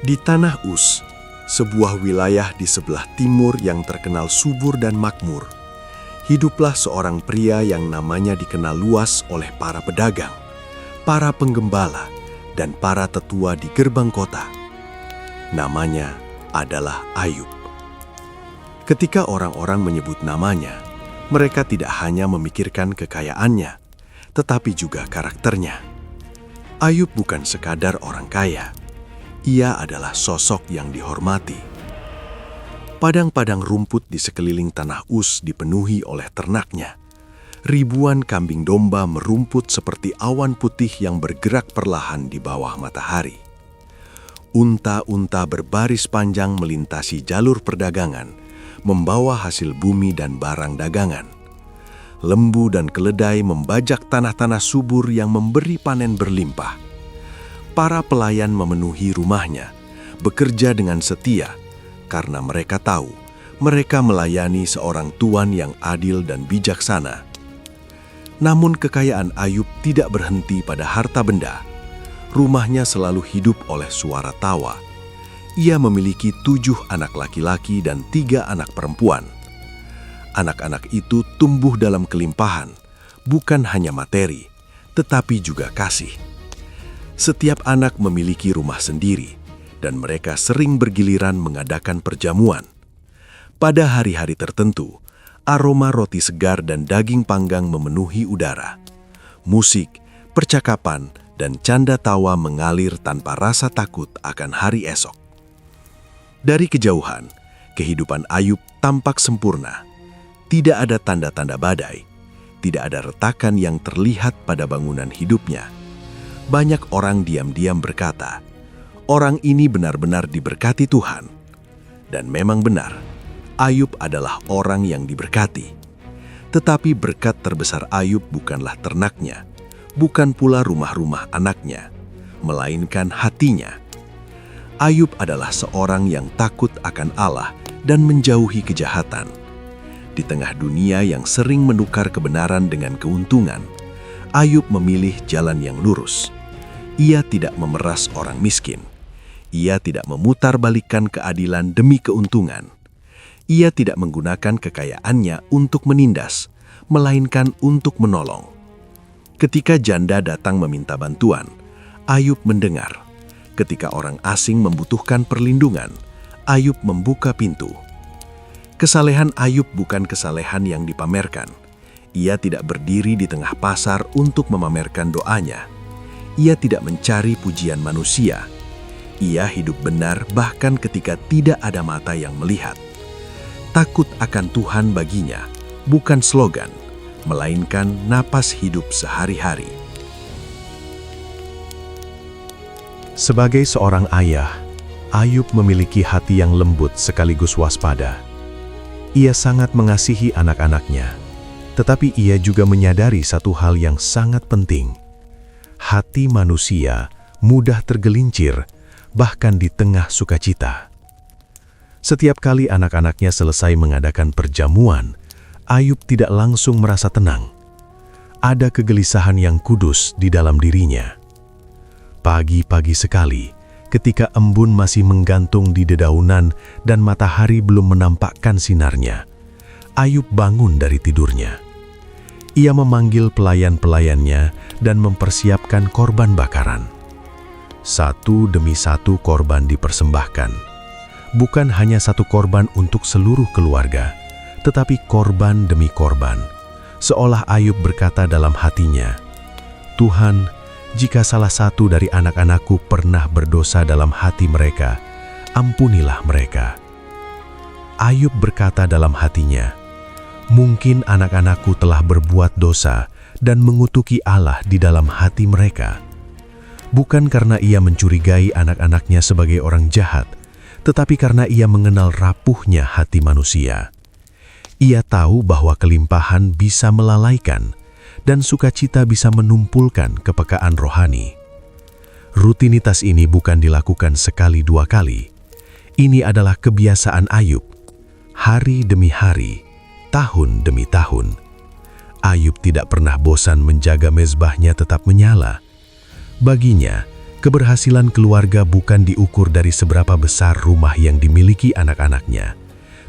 Di Tanah Uz, sebuah wilayah di sebelah timur yang terkenal subur dan makmur, hiduplah seorang pria yang namanya dikenal luas oleh para pedagang, para penggembala, dan para tetua di gerbang kota. Namanya adalah Ayub. Ketika orang-orang menyebut namanya, mereka tidak hanya memikirkan kekayaannya, tetapi juga karakternya. Ayub bukan sekadar orang kaya. Ia adalah sosok yang dihormati. Padang-padang rumput di sekeliling Tanah Uz dipenuhi oleh ternaknya. Ribuan kambing domba merumput seperti awan putih yang bergerak perlahan di bawah matahari. Unta-unta berbaris panjang melintasi jalur perdagangan, membawa hasil bumi dan barang dagangan. Lembu dan keledai membajak tanah-tanah subur yang memberi panen berlimpah. Para pelayan memenuhi rumahnya, bekerja dengan setia, karena mereka tahu mereka melayani seorang tuan yang adil dan bijaksana. Namun kekayaan Ayub tidak berhenti pada harta benda. Rumahnya selalu hidup oleh suara tawa. Ia memiliki 7 anak laki-laki dan 3 anak perempuan. Anak-anak itu tumbuh dalam kelimpahan, bukan hanya materi, tetapi juga kasih. Setiap anak memiliki rumah sendiri, dan mereka sering bergiliran mengadakan perjamuan. Pada hari-hari tertentu, aroma roti segar dan daging panggang memenuhi udara. Musik, percakapan, dan canda tawa mengalir tanpa rasa takut akan hari esok. Dari kejauhan, kehidupan Ayub tampak sempurna. Tidak ada tanda-tanda badai, tidak ada retakan yang terlihat pada bangunan hidupnya. Banyak orang diam-diam berkata, orang ini benar-benar diberkati Tuhan. Dan memang benar, Ayub adalah orang yang diberkati. Tetapi berkat terbesar Ayub bukanlah ternaknya, bukan pula rumah-rumah anaknya, melainkan hatinya. Ayub adalah seorang yang takut akan Allah dan menjauhi kejahatan. Di tengah dunia yang sering menukar kebenaran dengan keuntungan, Ayub memilih jalan yang lurus. Ia tidak memeras orang miskin. Ia tidak memutarbalikkan keadilan demi keuntungan. Ia tidak menggunakan kekayaannya untuk menindas, melainkan untuk menolong. Ketika janda datang meminta bantuan, Ayub mendengar. Ketika orang asing membutuhkan perlindungan, Ayub membuka pintu. Kesalehan Ayub bukan kesalehan yang dipamerkan. Ia tidak berdiri di tengah pasar untuk memamerkan doanya. Ia tidak mencari pujian manusia. Ia hidup benar bahkan ketika tidak ada mata yang melihat. Takut akan Tuhan baginya bukan slogan, melainkan napas hidup sehari-hari. Sebagai seorang ayah, Ayub memiliki hati yang lembut sekaligus waspada. Ia sangat mengasihi anak-anaknya, tetapi ia juga menyadari satu hal yang sangat penting. Hati manusia mudah tergelincir, bahkan di tengah sukacita. Setiap kali anak-anaknya selesai mengadakan perjamuan, Ayub tidak langsung merasa tenang. Ada kegelisahan yang kudus di dalam dirinya. Pagi-pagi sekali, ketika embun masih menggantung di dedaunan dan matahari belum menampakkan sinarnya, Ayub bangun dari tidurnya. Ia memanggil pelayan-pelayannya dan mempersiapkan korban bakaran. Satu demi satu korban dipersembahkan. Bukan hanya satu korban untuk seluruh keluarga, tetapi korban demi korban. Seolah Ayub berkata dalam hatinya, Tuhan, jika salah satu dari anak-anakku pernah berdosa dalam hati mereka, ampunilah mereka. Ayub berkata dalam hatinya, mungkin anak-anakku telah berbuat dosa dan mengutuki Allah di dalam hati mereka. Bukan karena ia mencurigai anak-anaknya sebagai orang jahat, tetapi karena ia mengenal rapuhnya hati manusia. Ia tahu bahwa kelimpahan bisa melalaikan, dan sukacita bisa menumpulkan kepekaan rohani. Rutinitas ini bukan dilakukan sekali dua kali. Ini adalah kebiasaan Ayub, hari demi hari, tahun demi tahun. Ayub tidak pernah bosan menjaga mezbahnya tetap menyala. Baginya, Keberhasilan keluarga bukan diukur dari seberapa besar rumah yang dimiliki anak-anaknya,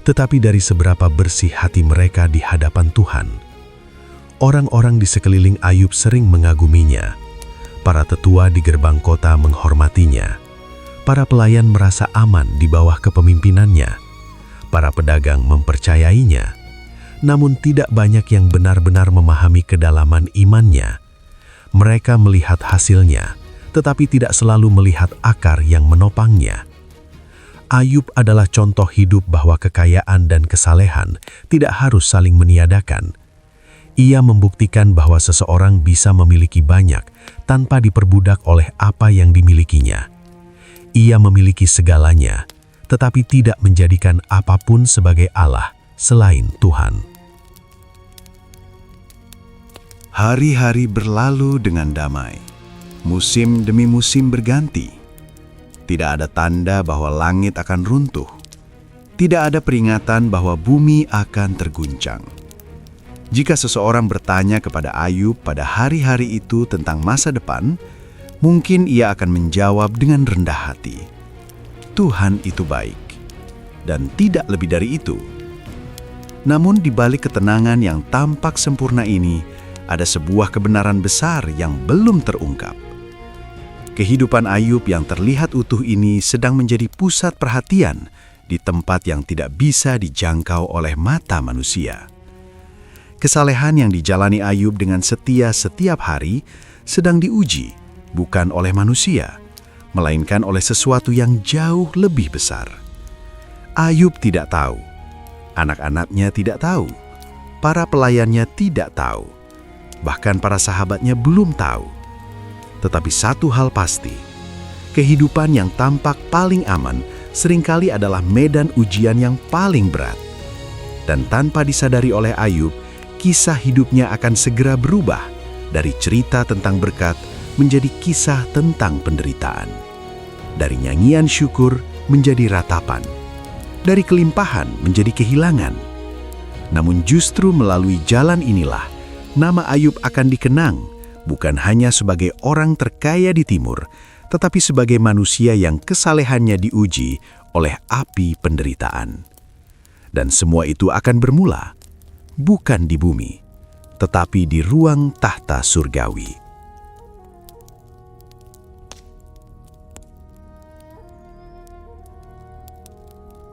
tetapi dari seberapa bersih hati mereka di hadapan Tuhan. Orang-orang di sekeliling Ayub sering mengaguminya. Para tetua di gerbang kota menghormatinya. Para pelayan merasa aman di bawah kepemimpinannya. Para pedagang mempercayainya. Namun tidak banyak yang benar-benar memahami kedalaman imannya. Mereka melihat hasilnya, tetapi tidak selalu melihat akar yang menopangnya. Ayub adalah contoh hidup bahwa kekayaan dan kesalehan tidak harus saling meniadakan. Ia membuktikan bahwa seseorang bisa memiliki banyak tanpa diperbudak oleh apa yang dimilikinya. Ia memiliki segalanya, tetapi tidak menjadikan apapun sebagai Allah selain Tuhan. Hari-hari berlalu dengan damai. Musim demi musim berganti. Tidak ada tanda bahwa langit akan runtuh. Tidak ada peringatan bahwa bumi akan terguncang. Jika seseorang bertanya kepada Ayub pada hari-hari itu tentang masa depan, mungkin ia akan menjawab dengan rendah hati. Tuhan itu baik, dan tidak lebih dari itu. Namun di balik ketenangan yang tampak sempurna ini, ada sebuah kebenaran besar yang belum terungkap. Kehidupan Ayub yang terlihat utuh ini sedang menjadi pusat perhatian di tempat yang tidak bisa dijangkau oleh mata manusia. Kesalehan yang dijalani Ayub dengan setia setiap hari sedang diuji bukan oleh manusia, melainkan oleh sesuatu yang jauh lebih besar. Ayub tidak tahu, anak-anaknya tidak tahu, para pelayannya tidak tahu, bahkan para sahabatnya belum tahu. Tetapi satu hal pasti, kehidupan yang tampak paling aman seringkali adalah medan ujian yang paling berat. Dan tanpa disadari oleh Ayub, kisah hidupnya akan segera berubah dari cerita tentang berkat menjadi kisah tentang penderitaan. Dari nyanyian syukur menjadi ratapan. Dari kelimpahan menjadi kehilangan. Namun justru melalui jalan inilah, nama Ayub akan dikenang, bukan hanya sebagai orang terkaya di timur, tetapi sebagai manusia yang kesalehannya diuji oleh api penderitaan. Dan semua itu akan bermula bukan di bumi, tetapi di ruang tahta surgawi.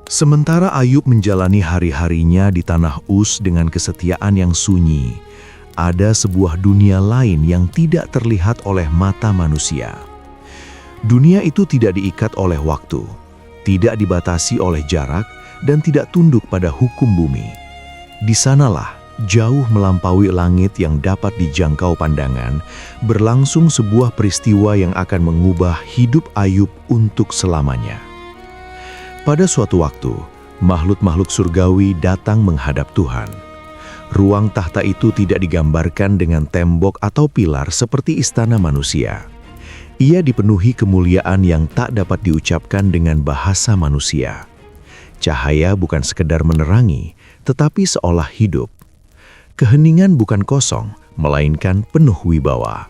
Sementara Ayub menjalani hari-harinya di tanah Uz dengan kesetiaan yang sunyi, ada sebuah dunia lain yang tidak terlihat oleh mata manusia. Dunia itu tidak diikat oleh waktu, tidak dibatasi oleh jarak, dan tidak tunduk pada hukum bumi. Di sanalah, jauh melampaui langit yang dapat dijangkau pandangan, berlangsung sebuah peristiwa yang akan mengubah hidup Ayub untuk selamanya. Pada suatu waktu, makhluk-makhluk surgawi datang menghadap Tuhan. Ruang tahta itu tidak digambarkan dengan tembok atau pilar seperti istana manusia. Ia dipenuhi kemuliaan yang tak dapat diucapkan dengan bahasa manusia. Cahaya bukan sekedar menerangi, tetapi seolah hidup. Keheningan bukan kosong, melainkan penuh wibawa.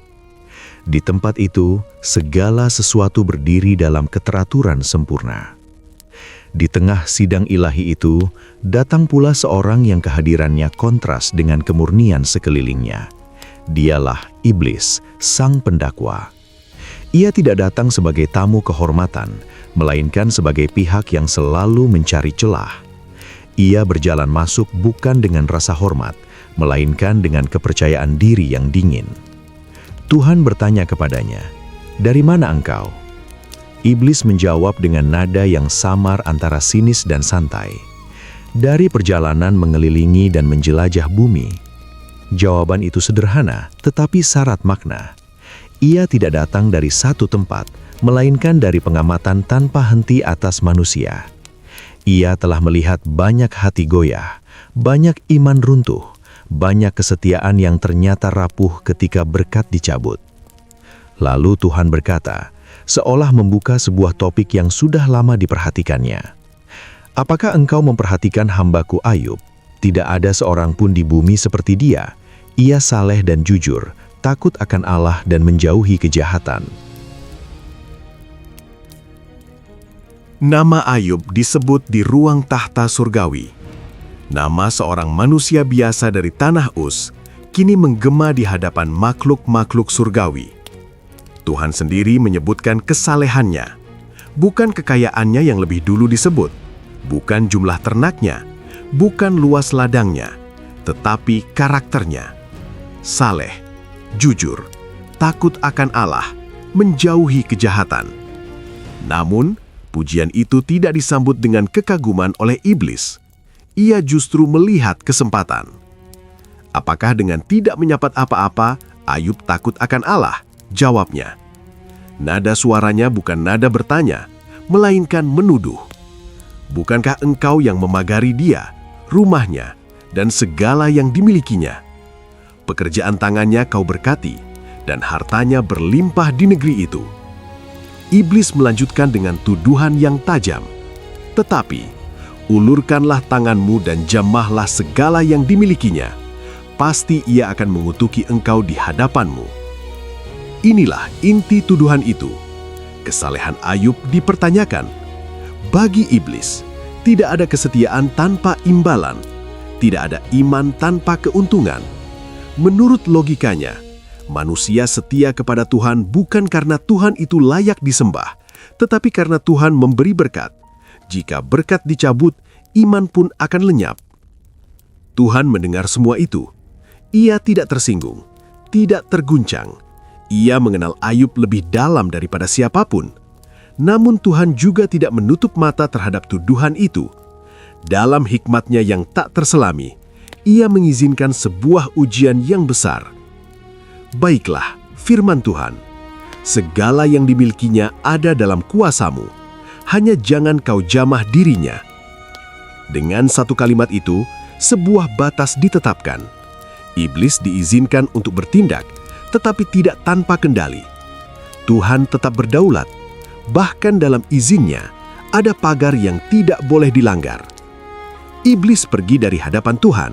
Di tempat itu, segala sesuatu berdiri dalam keteraturan sempurna. Di tengah sidang ilahi itu, datang pula seorang yang kehadirannya kontras dengan kemurnian sekelilingnya. Dialah iblis, sang pendakwa. Ia tidak datang sebagai tamu kehormatan, melainkan sebagai pihak yang selalu mencari celah. Ia berjalan masuk bukan dengan rasa hormat, melainkan dengan kepercayaan diri yang dingin. Tuhan bertanya kepadanya, "Dari mana engkau?" Iblis menjawab dengan nada yang samar antara sinis dan santai. "Dari perjalanan mengelilingi dan menjelajah bumi." Jawaban itu sederhana, tetapi syarat makna. Ia tidak datang dari satu tempat, melainkan dari pengamatan tanpa henti atas manusia. Ia telah melihat banyak hati goyah, banyak iman runtuh, banyak kesetiaan yang ternyata rapuh ketika berkat dicabut. Lalu Tuhan berkata, seolah membuka sebuah topik yang sudah lama diperhatikannya. "Apakah engkau memperhatikan hambaku Ayub? Tidak ada seorang pun di bumi seperti dia. Ia saleh dan jujur, takut akan Allah dan menjauhi kejahatan." Nama Ayub disebut di ruang tahta surgawi. Nama seorang manusia biasa dari tanah Uz kini menggema di hadapan makhluk-makhluk surgawi. Tuhan sendiri menyebutkan kesalehannya, bukan kekayaannya yang lebih dulu disebut, bukan jumlah ternaknya, bukan luas ladangnya, tetapi karakternya. Saleh, jujur, takut akan Allah, menjauhi kejahatan. Namun, pujian itu tidak disambut dengan kekaguman oleh iblis. Ia justru melihat kesempatan. Apakah dengan tidak menyapat apa-apa, Ayub takut akan Allah? Jawabnya. Nada suaranya bukan nada bertanya, melainkan menuduh. Bukankah engkau yang memagari dia, rumahnya, dan segala yang dimilikinya? Pekerjaan tangannya kau berkati, dan hartanya berlimpah di negeri itu. Iblis melanjutkan dengan tuduhan yang tajam. Tetapi, ulurkanlah tanganmu dan jamahlah segala yang dimilikinya. Pasti ia akan mengutuki engkau di hadapanmu. Inilah inti tuduhan itu. Kesalehan Ayub dipertanyakan. Bagi iblis, tidak ada kesetiaan tanpa imbalan. Tidak ada iman tanpa keuntungan. Menurut logikanya, manusia setia kepada Tuhan bukan karena Tuhan itu layak disembah, tetapi karena Tuhan memberi berkat. Jika berkat dicabut, iman pun akan lenyap. Tuhan mendengar semua itu. Ia tidak tersinggung, tidak terguncang. Ia mengenal Ayub lebih dalam daripada siapapun. Namun Tuhan juga tidak menutup mata terhadap tuduhan itu. Dalam hikmatnya yang tak terselami, ia mengizinkan sebuah ujian yang besar. Baiklah, firman Tuhan, segala yang dimilikinya ada dalam kuasamu, hanya jangan kau jamah dirinya. Dengan satu kalimat itu, sebuah batas ditetapkan. Iblis diizinkan untuk bertindak, tetapi tidak tanpa kendali. Tuhan tetap berdaulat, bahkan dalam izinnya, ada pagar yang tidak boleh dilanggar. Iblis pergi dari hadapan Tuhan.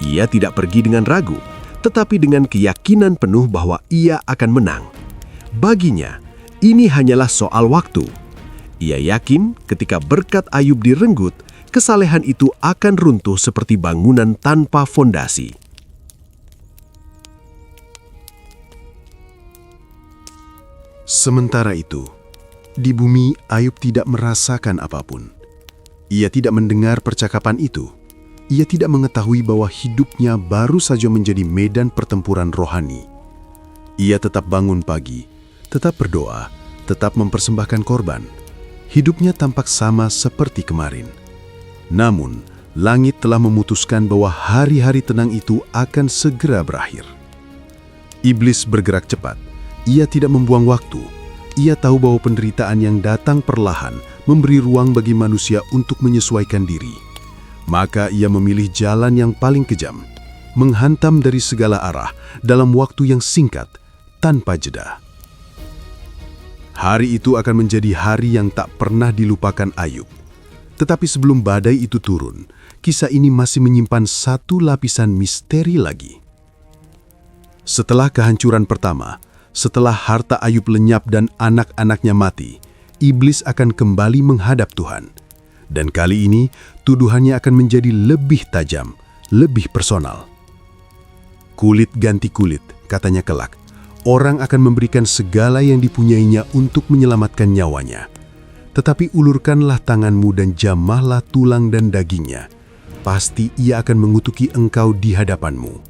Ia tidak pergi dengan ragu, tetapi dengan keyakinan penuh bahwa ia akan menang. Baginya, ini hanyalah soal waktu. Ia yakin ketika berkat Ayub direnggut, kesalehan itu akan runtuh seperti bangunan tanpa fondasi. Sementara itu, di bumi Ayub tidak merasakan apapun. Ia tidak mendengar percakapan itu. Ia tidak mengetahui bahwa hidupnya baru saja menjadi medan pertempuran rohani. Ia tetap bangun pagi, tetap berdoa, tetap mempersembahkan korban. Hidupnya tampak sama seperti kemarin. Namun, langit telah memutuskan bahwa hari-hari tenang itu akan segera berakhir. Iblis bergerak cepat. Ia tidak membuang waktu. Ia tahu bahwa penderitaan yang datang perlahan memberi ruang bagi manusia untuk menyesuaikan diri. Maka ia memilih jalan yang paling kejam, menghantam dari segala arah dalam waktu yang singkat, tanpa jeda. Hari itu akan menjadi hari yang tak pernah dilupakan Ayub. Tetapi sebelum badai itu turun, kisah ini masih menyimpan satu lapisan misteri lagi. Setelah kehancuran pertama, setelah harta Ayub lenyap dan anak-anaknya mati, iblis akan kembali menghadap Tuhan. Dan kali ini, tuduhannya akan menjadi lebih tajam, lebih personal. Kulit ganti kulit, katanya kelak. Orang akan memberikan segala yang dipunyainya untuk menyelamatkan nyawanya. Tetapi ulurkanlah tanganmu dan jamahlah tulang dan dagingnya. Pasti ia akan mengutuki engkau di hadapanmu.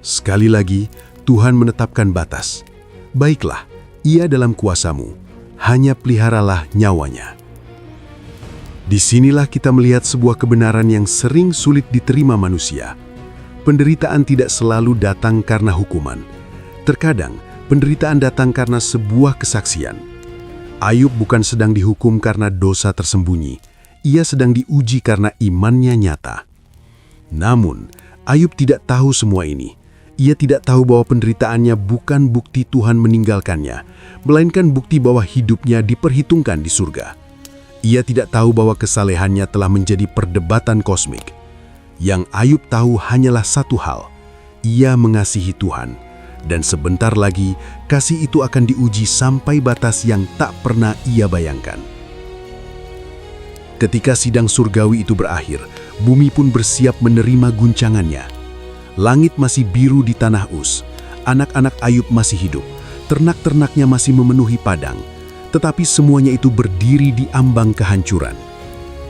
Sekali lagi, Tuhan menetapkan batas. Baiklah, ia dalam kuasamu. Hanya peliharalah nyawanya. Disinilah kita melihat sebuah kebenaran yang sering sulit diterima manusia. Penderitaan tidak selalu datang karena hukuman. Terkadang, penderitaan datang karena sebuah kesaksian. Ayub bukan sedang dihukum karena dosa tersembunyi. Ia sedang diuji karena imannya nyata. Namun, Ayub tidak tahu semua ini. Ia tidak tahu bahwa penderitaannya bukan bukti Tuhan meninggalkannya, melainkan bukti bahwa hidupnya diperhitungkan di surga. Ia tidak tahu bahwa kesalehannya telah menjadi perdebatan kosmik. Yang Ayub tahu hanyalah satu hal, ia mengasihi Tuhan, dan sebentar lagi kasih itu akan diuji sampai batas yang tak pernah ia bayangkan. Ketika sidang surgawi itu berakhir, bumi pun bersiap menerima guncangannya. Langit masih biru di tanah Uz, anak-anak Ayub masih hidup, ternak-ternaknya masih memenuhi padang, tetapi semuanya itu berdiri di ambang kehancuran.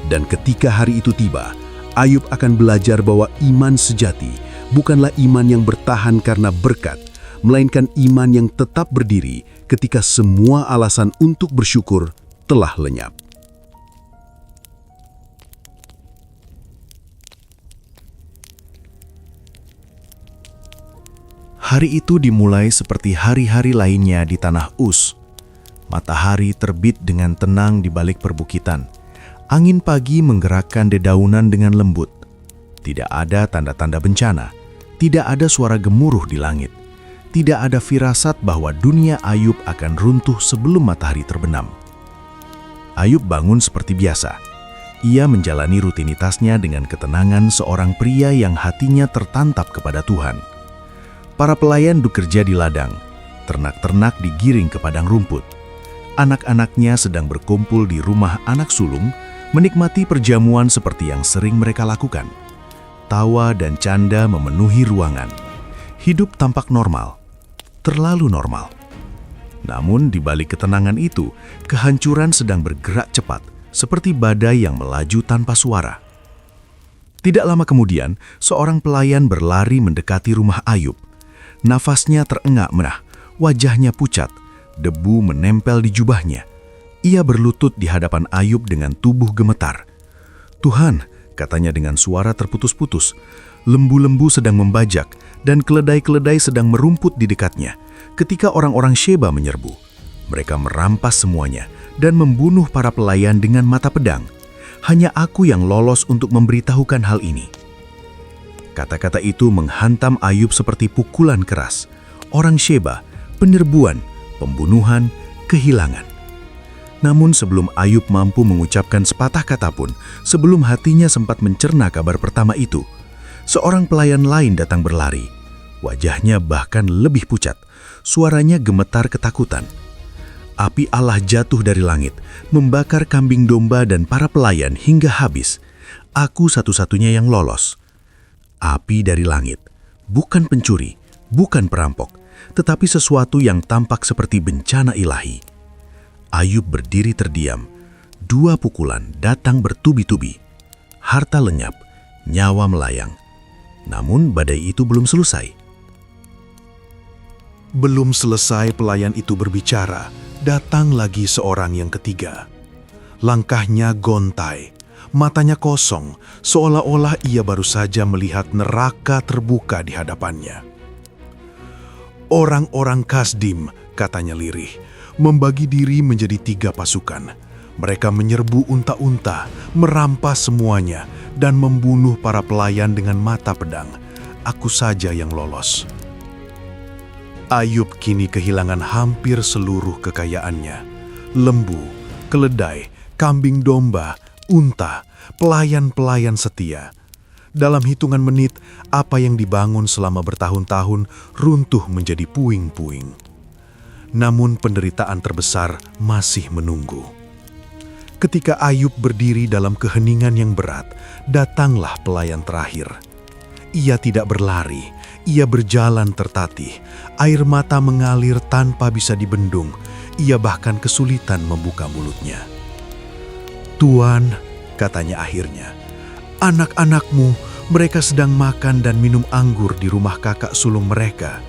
Dan ketika hari itu tiba, Ayub akan belajar bahwa iman sejati bukanlah iman yang bertahan karena berkat, melainkan iman yang tetap berdiri ketika semua alasan untuk bersyukur telah lenyap. Hari itu dimulai seperti hari-hari lainnya di tanah Uz. Matahari terbit dengan tenang di balik perbukitan. Angin pagi menggerakkan dedaunan dengan lembut. Tidak ada tanda-tanda bencana. Tidak ada suara gemuruh di langit. Tidak ada firasat bahwa dunia Ayub akan runtuh sebelum matahari terbenam. Ayub bangun seperti biasa. Ia menjalani rutinitasnya dengan ketenangan seorang pria yang hatinya tertantap kepada Tuhan. Para pelayan bekerja di ladang, ternak-ternak digiring ke padang rumput. Anak-anaknya sedang berkumpul di rumah anak sulung, menikmati perjamuan seperti yang sering mereka lakukan. Tawa dan canda memenuhi ruangan. Hidup tampak normal, terlalu normal. Namun di balik ketenangan itu, kehancuran sedang bergerak cepat, seperti badai yang melaju tanpa suara. Tidak lama kemudian, seorang pelayan berlari mendekati rumah Ayub. Nafasnya terengah-engah, wajahnya pucat, debu menempel di jubahnya. Ia berlutut di hadapan Ayub dengan tubuh gemetar. "Tuhan," katanya dengan suara terputus-putus, "lembu-lembu sedang membajak dan keledai-keledai sedang merumput di dekatnya. Ketika orang-orang Sheba menyerbu, mereka merampas semuanya dan membunuh para pelayan dengan mata pedang. Hanya aku yang lolos untuk memberitahukan hal ini." Kata-kata itu menghantam Ayub seperti pukulan keras. Orang Sheba, penyerbuan, pembunuhan, kehilangan. Namun sebelum Ayub mampu mengucapkan sepatah kata pun, sebelum hatinya sempat mencerna kabar pertama itu, seorang pelayan lain datang berlari. Wajahnya bahkan lebih pucat, suaranya gemetar ketakutan. Api Allah jatuh dari langit, membakar kambing domba dan para pelayan hingga habis. Aku satu-satunya yang lolos. Api dari langit, bukan pencuri, bukan perampok, tetapi sesuatu yang tampak seperti bencana ilahi. Ayub berdiri terdiam. 2 pukulan datang bertubi-tubi. Harta lenyap, nyawa melayang. Namun badai itu belum selesai. Belum selesai pelayan itu berbicara, datang lagi seorang yang ketiga. Langkahnya gontai, matanya kosong, seolah-olah ia baru saja melihat neraka terbuka di hadapannya. "Orang-orang Kasdim," katanya lirih, membagi diri menjadi 3 pasukan. Mereka menyerbu unta-unta, merampas semuanya, dan membunuh para pelayan dengan mata pedang. Aku saja yang lolos. Ayub kini kehilangan hampir seluruh kekayaannya. Lembu, keledai, kambing domba, unta, pelayan-pelayan setia. Dalam hitungan menit, apa yang dibangun selama bertahun-tahun runtuh menjadi puing-puing. Namun penderitaan terbesar masih menunggu. Ketika Ayub berdiri dalam keheningan yang berat, datanglah pelayan terakhir. Ia tidak berlari, ia berjalan tertatih. Air mata mengalir tanpa bisa dibendung. Ia bahkan kesulitan membuka mulutnya. "Tuan," katanya akhirnya, "anak-anakmu, mereka sedang makan dan minum anggur di rumah kakak sulung mereka."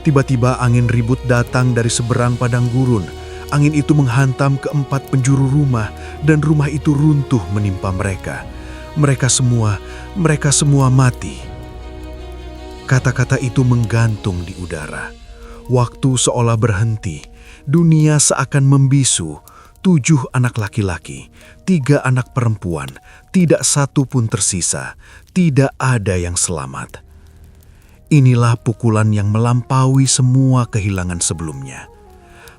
Tiba-tiba angin ribut datang dari seberang padang gurun. Angin itu menghantam ke 4 penjuru rumah dan rumah itu runtuh menimpa mereka. Mereka semua mati. Kata-kata itu menggantung di udara. Waktu seolah berhenti. Dunia seakan membisu. 7 anak laki-laki, 3 anak perempuan, tidak satu pun tersisa, tidak ada yang selamat. Inilah pukulan yang melampaui semua kehilangan sebelumnya.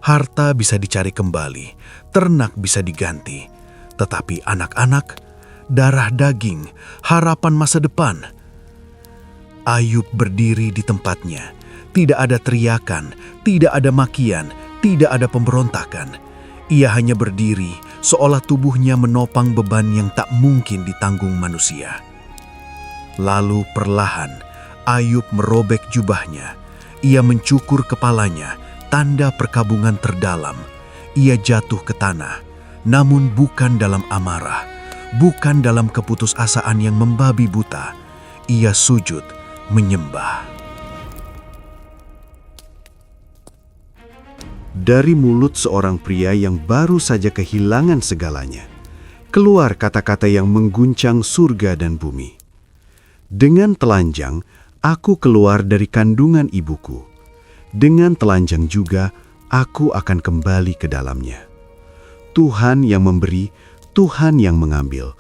Harta bisa dicari kembali, ternak bisa diganti, tetapi anak-anak, darah daging, harapan masa depan. Ayub berdiri di tempatnya. Tidak ada teriakan, tidak ada makian, tidak ada pemberontakan. Ia hanya berdiri, seolah tubuhnya menopang beban yang tak mungkin ditanggung manusia. Lalu perlahan, Ayub merobek jubahnya. Ia mencukur kepalanya, tanda perkabungan terdalam. Ia jatuh ke tanah, namun bukan dalam amarah, bukan dalam keputusasaan yang membabi buta. Ia sujud, menyembah. Dari mulut seorang pria yang baru saja kehilangan segalanya, keluar kata-kata yang mengguncang surga dan bumi. Dengan telanjang, aku keluar dari kandungan ibuku. Dengan telanjang juga, aku akan kembali ke dalamnya. Tuhan yang memberi, Tuhan yang mengambil.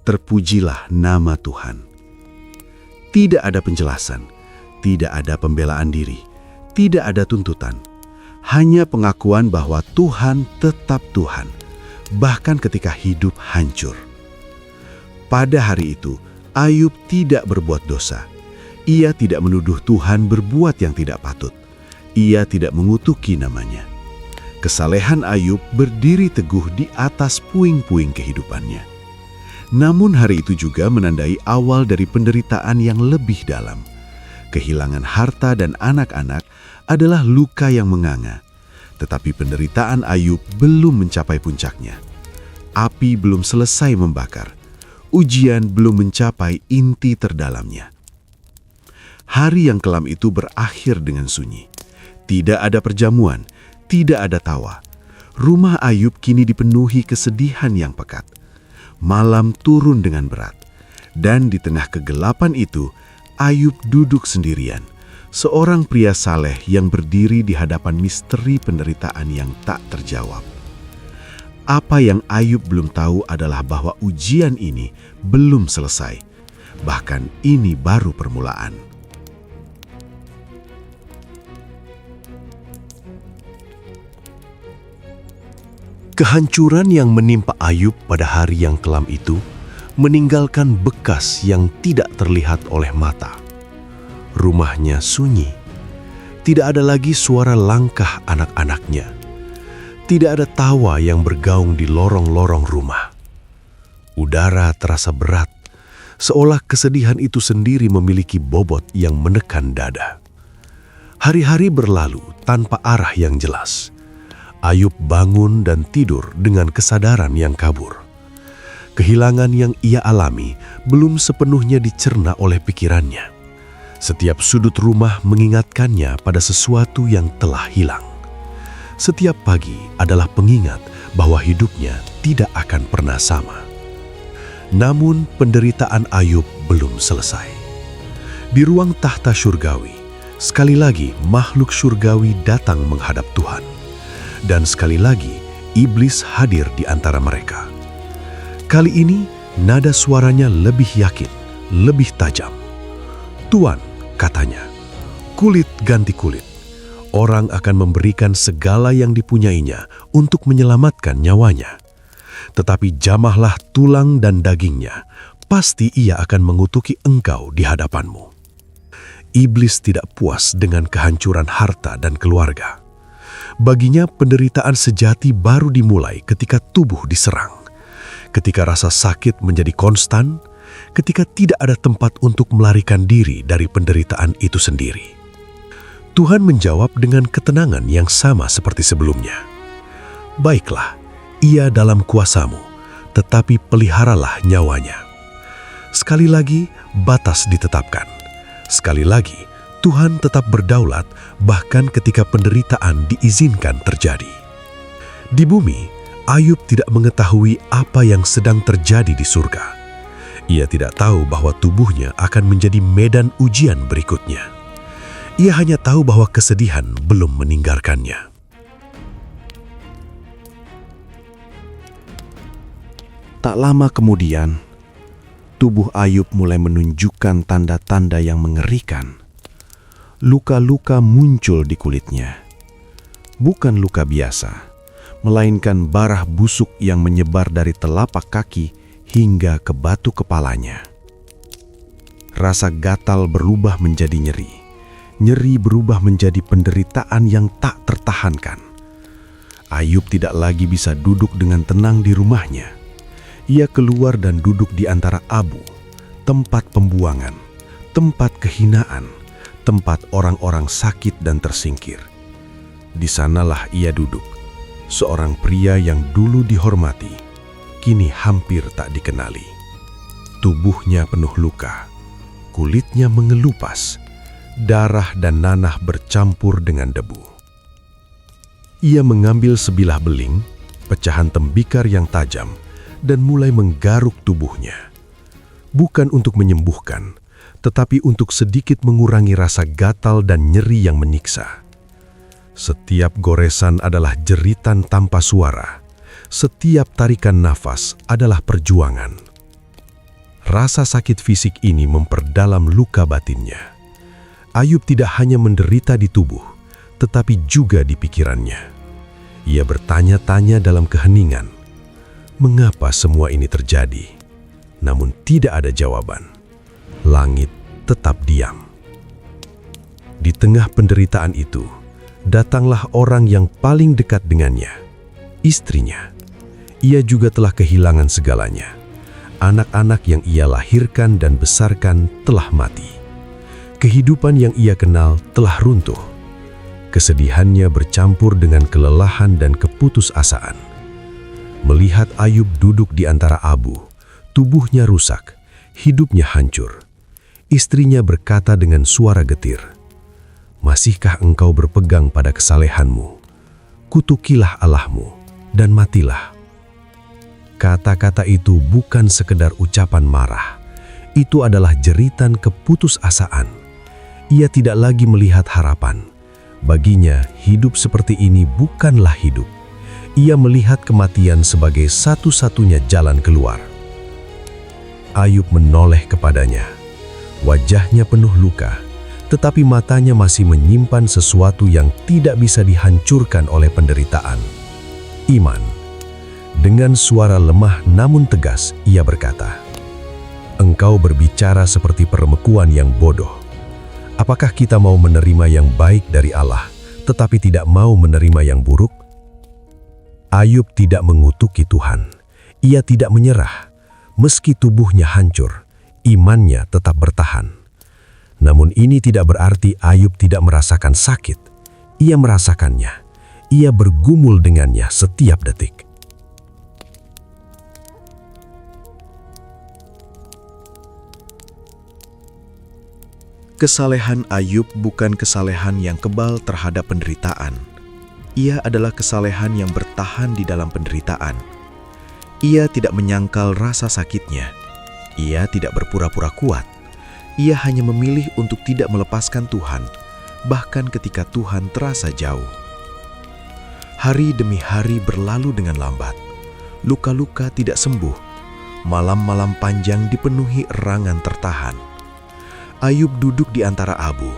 Terpujilah nama Tuhan. Tidak ada penjelasan, tidak ada pembelaan diri, tidak ada tuntutan. Hanya pengakuan bahwa Tuhan tetap Tuhan, bahkan ketika hidup hancur. Pada hari itu, Ayub tidak berbuat dosa. Ia tidak menuduh Tuhan berbuat yang tidak patut. Ia tidak mengutuki namanya. Kesalehan Ayub berdiri teguh di atas puing-puing kehidupannya. Namun hari itu juga menandai awal dari penderitaan yang lebih dalam. Kehilangan harta dan anak-anak adalah luka yang menganga. Tetapi penderitaan Ayub belum mencapai puncaknya. Api belum selesai membakar. Ujian belum mencapai inti terdalamnya. Hari yang kelam itu berakhir dengan sunyi. Tidak ada perjamuan, tidak ada tawa. Rumah Ayub kini dipenuhi kesedihan yang pekat. Malam turun dengan berat. Dan di tengah kegelapan itu, Ayub duduk sendirian. Seorang pria saleh yang berdiri di hadapan misteri penderitaan yang tak terjawab. Apa yang Ayub belum tahu adalah bahwa ujian ini belum selesai. Bahkan ini baru permulaan. Kehancuran yang menimpa Ayub pada hari yang kelam itu meninggalkan bekas yang tidak terlihat oleh mata. Rumahnya sunyi. Tidak ada lagi suara langkah anak-anaknya. Tidak ada tawa yang bergaung di lorong-lorong rumah. Udara terasa berat, seolah kesedihan itu sendiri memiliki bobot yang menekan dada. Hari-hari berlalu tanpa arah yang jelas. Ayub bangun dan tidur dengan kesadaran yang kabur. Kehilangan yang ia alami belum sepenuhnya dicerna oleh pikirannya. Setiap sudut rumah mengingatkannya pada sesuatu yang telah hilang. Setiap pagi adalah pengingat bahwa hidupnya tidak akan pernah sama. Namun penderitaan Ayub belum selesai. Di ruang tahta surgawi, sekali lagi makhluk surgawi datang menghadap Tuhan. Dan sekali lagi, iblis hadir di antara mereka. Kali ini, nada suaranya lebih yakin, lebih tajam. Tuan, katanya, kulit ganti kulit. Orang akan memberikan segala yang dipunyainya untuk menyelamatkan nyawanya. Tetapi jamahlah tulang dan dagingnya, pasti ia akan mengutuki engkau di hadapanmu. Iblis tidak puas dengan kehancuran harta dan keluarga. Baginya penderitaan sejati baru dimulai ketika tubuh diserang. Ketika rasa sakit menjadi konstan, ketika tidak ada tempat untuk melarikan diri dari penderitaan itu sendiri. Tuhan menjawab dengan ketenangan yang sama seperti sebelumnya. Baiklah, ia dalam kuasamu, tetapi peliharalah nyawanya. Sekali lagi, batas ditetapkan. Sekali lagi, Tuhan tetap berdaulat bahkan ketika penderitaan diizinkan terjadi. Di bumi, Ayub tidak mengetahui apa yang sedang terjadi di surga. Ia tidak tahu bahwa tubuhnya akan menjadi medan ujian berikutnya. Ia hanya tahu bahwa kesedihan belum meninggalkannya. Tak lama kemudian, tubuh Ayub mulai menunjukkan tanda-tanda yang mengerikan. Luka-luka muncul di kulitnya. Bukan luka biasa, melainkan barah busuk yang menyebar dari telapak kaki hingga ke batu kepalanya. Rasa gatal berubah menjadi nyeri. Nyeri berubah menjadi penderitaan yang tak tertahankan. Ayub tidak lagi bisa duduk dengan tenang di rumahnya. Ia keluar dan duduk di antara abu, tempat pembuangan, tempat kehinaan, tempat orang-orang sakit dan tersingkir. Di sanalah ia duduk, seorang pria yang dulu dihormati, kini hampir tak dikenali. Tubuhnya penuh luka, kulitnya mengelupas, darah dan nanah bercampur dengan debu. Ia mengambil sebilah beling, pecahan tembikar yang tajam, dan mulai menggaruk tubuhnya. Bukan untuk menyembuhkan, tetapi untuk sedikit mengurangi rasa gatal dan nyeri yang menyiksa. Setiap goresan adalah jeritan tanpa suara. Setiap tarikan nafas adalah perjuangan. Rasa sakit fisik ini memperdalam luka batinnya. Ayub tidak hanya menderita di tubuh, tetapi juga di pikirannya. Ia bertanya-tanya dalam keheningan, mengapa semua ini terjadi? Namun tidak ada jawaban. Langit tetap diam. Di tengah penderitaan itu, datanglah orang yang paling dekat dengannya, istrinya. Ia juga telah kehilangan segalanya. Anak-anak yang ia lahirkan dan besarkan telah mati. Kehidupan yang ia kenal telah runtuh. Kesedihannya bercampur dengan kelelahan dan keputusasaan. Melihat Ayub duduk di antara abu, tubuhnya rusak, hidupnya hancur. Istrinya berkata dengan suara getir, "Masihkah engkau berpegang pada kesalehanmu? Kutukilah Allahmu dan matilah." Kata-kata itu bukan sekedar ucapan marah. Itu adalah jeritan keputusasaan. Ia tidak lagi melihat harapan. Baginya, hidup seperti ini bukanlah hidup. Ia melihat kematian sebagai satu-satunya jalan keluar. Ayub menoleh kepadanya. Wajahnya penuh luka, tetapi matanya masih menyimpan sesuatu yang tidak bisa dihancurkan oleh penderitaan. Iman. Dengan suara lemah namun tegas, ia berkata, "Engkau berbicara seperti perempuan yang bodoh. Apakah kita mau menerima yang baik dari Allah, tetapi tidak mau menerima yang buruk?" Ayub tidak mengutuki Tuhan. Ia tidak menyerah. Meski tubuhnya hancur, imannya tetap bertahan. Namun ini tidak berarti Ayub tidak merasakan sakit. Ia merasakannya. Ia bergumul dengannya setiap detik. Kesalehan Ayub bukan kesalehan yang kebal terhadap penderitaan. Ia adalah kesalehan yang bertahan di dalam penderitaan. Ia tidak menyangkal rasa sakitnya. Ia tidak berpura-pura kuat. Ia hanya memilih untuk tidak melepaskan Tuhan, bahkan ketika Tuhan terasa jauh. Hari demi hari berlalu dengan lambat. Luka-luka tidak sembuh. Malam-malam panjang dipenuhi erangan tertahan. Ayub duduk di antara abu.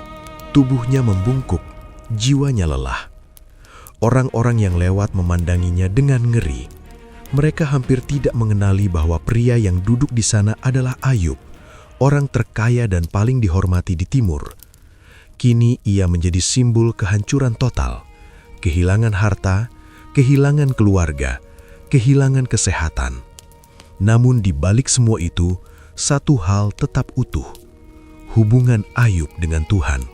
Tubuhnya membungkuk, jiwanya lelah. Orang-orang yang lewat memandanginya dengan ngeri. Mereka hampir tidak mengenali bahwa pria yang duduk di sana adalah Ayub, orang terkaya dan paling dihormati di timur. Kini ia menjadi simbol kehancuran total, kehilangan harta, kehilangan keluarga, kehilangan kesehatan. Namun di balik semua itu, satu hal tetap utuh. Hubungan Ayub dengan Tuhan.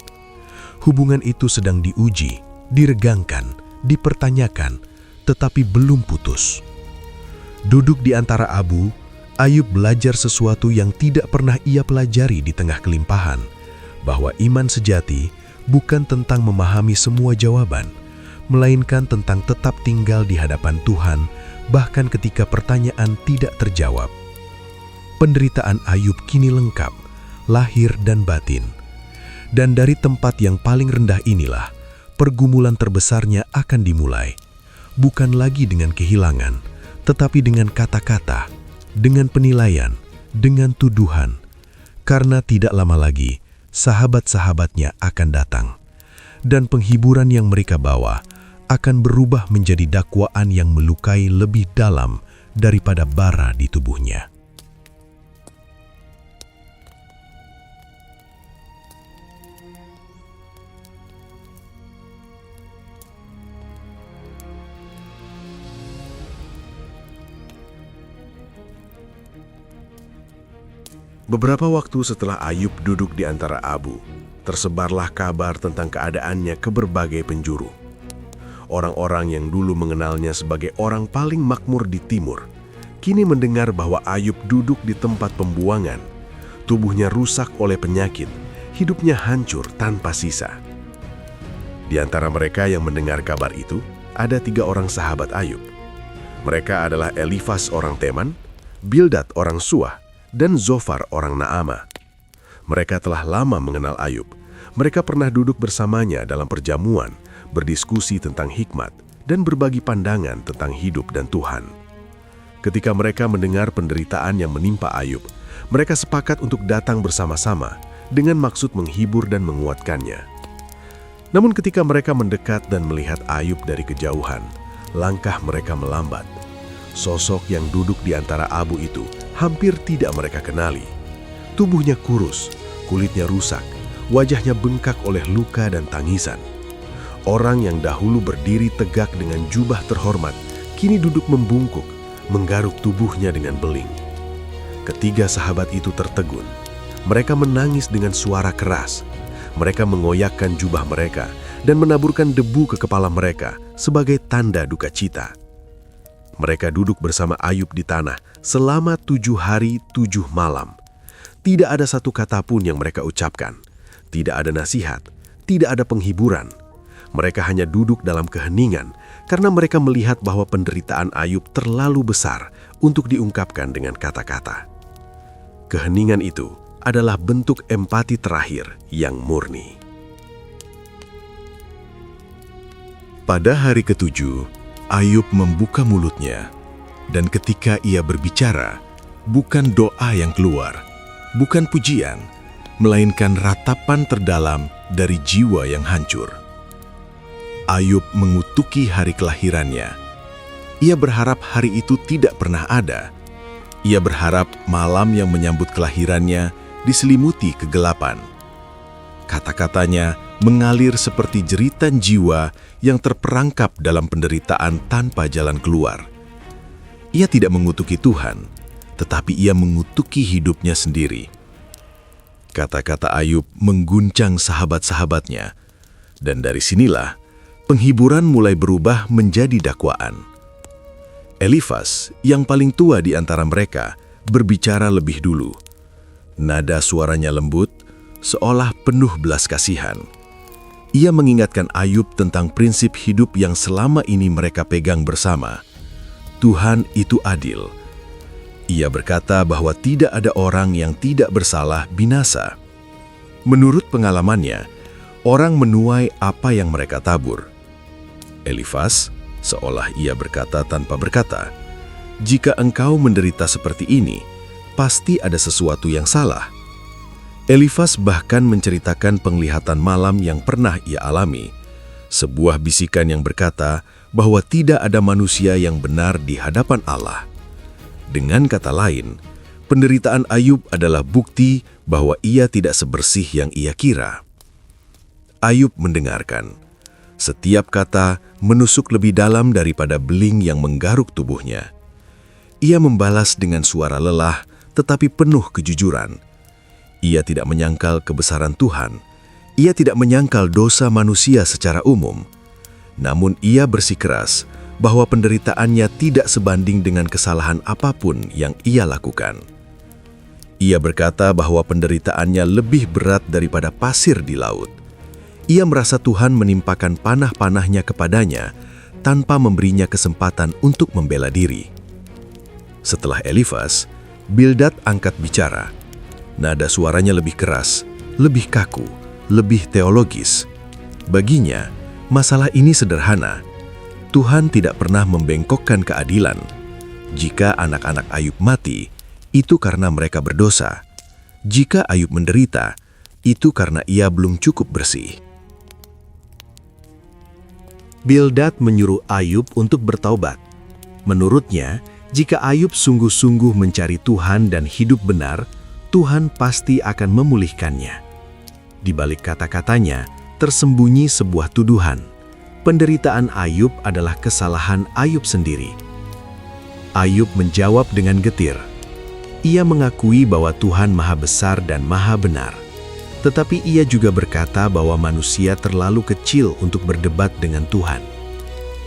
Hubungan itu sedang diuji, diregangkan, dipertanyakan, tetapi belum putus. Duduk di antara abu, Ayub belajar sesuatu yang tidak pernah ia pelajari di tengah kelimpahan, bahwa iman sejati bukan tentang memahami semua jawaban, melainkan tentang tetap tinggal di hadapan Tuhan, bahkan ketika pertanyaan tidak terjawab. Penderitaan Ayub kini lengkap, lahir dan batin. Dan dari tempat yang paling rendah inilah, pergumulan terbesarnya akan dimulai. Bukan lagi dengan kehilangan, tetapi dengan kata-kata, dengan penilaian, dengan tuduhan. Karena tidak lama lagi, sahabat-sahabatnya akan datang. Dan penghiburan yang mereka bawa akan berubah menjadi dakwaan yang melukai lebih dalam daripada bara di tubuhnya. Beberapa waktu setelah Ayub duduk di antara abu, tersebarlah kabar tentang keadaannya ke berbagai penjuru. Orang-orang yang dulu mengenalnya sebagai orang paling makmur di timur, kini mendengar bahwa Ayub duduk di tempat pembuangan. Tubuhnya rusak oleh penyakit, hidupnya hancur tanpa sisa. Di antara mereka yang mendengar kabar itu, ada 3 orang sahabat Ayub. Mereka adalah Elifas orang Teman, Bildad orang Suah, dan Zofar orang Naama. Mereka telah lama mengenal Ayub. Mereka pernah duduk bersamanya dalam perjamuan, berdiskusi tentang hikmat, dan berbagi pandangan tentang hidup dan Tuhan. Ketika mereka mendengar penderitaan yang menimpa Ayub, mereka sepakat untuk datang bersama-sama dengan maksud menghibur dan menguatkannya. Namun ketika mereka mendekat dan melihat Ayub dari kejauhan, langkah mereka melambat. Sosok yang duduk di antara abu itu hampir tidak mereka kenali. Tubuhnya kurus, kulitnya rusak, wajahnya bengkak oleh luka dan tangisan. Orang yang dahulu berdiri tegak dengan jubah terhormat, kini duduk membungkuk, menggaruk tubuhnya dengan beling. Ketiga sahabat itu tertegun. Mereka menangis dengan suara keras. Mereka mengoyakkan jubah mereka dan menaburkan debu ke kepala mereka sebagai tanda duka cita. Mereka duduk bersama Ayub di tanah selama 7 hari 7 malam. Tidak ada satu kata pun yang mereka ucapkan. Tidak ada nasihat, tidak ada penghiburan. Mereka hanya duduk dalam keheningan karena mereka melihat bahwa penderitaan Ayub terlalu besar untuk diungkapkan dengan kata-kata. Keheningan itu adalah bentuk empati terakhir yang murni. Pada hari ke-7, Ayub membuka mulutnya, dan ketika ia berbicara, bukan doa yang keluar, bukan pujian, melainkan ratapan terdalam dari jiwa yang hancur. Ayub mengutuki hari kelahirannya. Ia berharap hari itu tidak pernah ada. Ia berharap malam yang menyambut kelahirannya diselimuti kegelapan. Kata-katanya mengalir seperti jeritan jiwa yang terperangkap dalam penderitaan tanpa jalan keluar. Ia tidak mengutuki Tuhan, tetapi ia mengutuki hidupnya sendiri. Kata-kata Ayub mengguncang sahabat-sahabatnya, dan dari sinilah penghiburan mulai berubah menjadi dakwaan. Elifas, yang paling tua di antara mereka, berbicara lebih dulu. Nada suaranya lembut, seolah penuh belas kasihan. Ia mengingatkan Ayub tentang prinsip hidup yang selama ini mereka pegang bersama. Tuhan itu adil. Ia berkata bahwa tidak ada orang yang tidak bersalah binasa. Menurut pengalamannya, orang menuai apa yang mereka tabur. Elifas, seolah ia berkata tanpa berkata, "Jika engkau menderita seperti ini, pasti ada sesuatu yang salah." Elifas bahkan menceritakan penglihatan malam yang pernah ia alami, sebuah bisikan yang berkata bahwa tidak ada manusia yang benar di hadapan Allah. Dengan kata lain, penderitaan Ayub adalah bukti bahwa ia tidak sebersih yang ia kira. Ayub mendengarkan. Setiap kata menusuk lebih dalam daripada beling yang menggaruk tubuhnya. Ia membalas dengan suara lelah tetapi penuh kejujuran. Ia tidak menyangkal kebesaran Tuhan. Ia tidak menyangkal dosa manusia secara umum. Namun ia bersikeras bahwa penderitaannya tidak sebanding dengan kesalahan apapun yang ia lakukan. Ia berkata bahwa penderitaannya lebih berat daripada pasir di laut. Ia merasa Tuhan menimpakan panah-panahnya kepadanya tanpa memberinya kesempatan untuk membela diri. Setelah Elifas, Bildad angkat bicara. Nada suaranya lebih keras, lebih kaku, lebih teologis. Baginya, masalah ini sederhana. Tuhan tidak pernah membengkokkan keadilan. Jika anak-anak Ayub mati, itu karena mereka berdosa. Jika Ayub menderita, itu karena ia belum cukup bersih. Bildad menyuruh Ayub untuk bertaubat. Menurutnya, jika Ayub sungguh-sungguh mencari Tuhan dan hidup benar, Tuhan pasti akan memulihkannya. Di balik kata-katanya, tersembunyi sebuah tuduhan. Penderitaan Ayub adalah kesalahan Ayub sendiri. Ayub menjawab dengan getir. Ia mengakui bahwa Tuhan Maha Besar dan Maha Benar. Tetapi ia juga berkata bahwa manusia terlalu kecil untuk berdebat dengan Tuhan.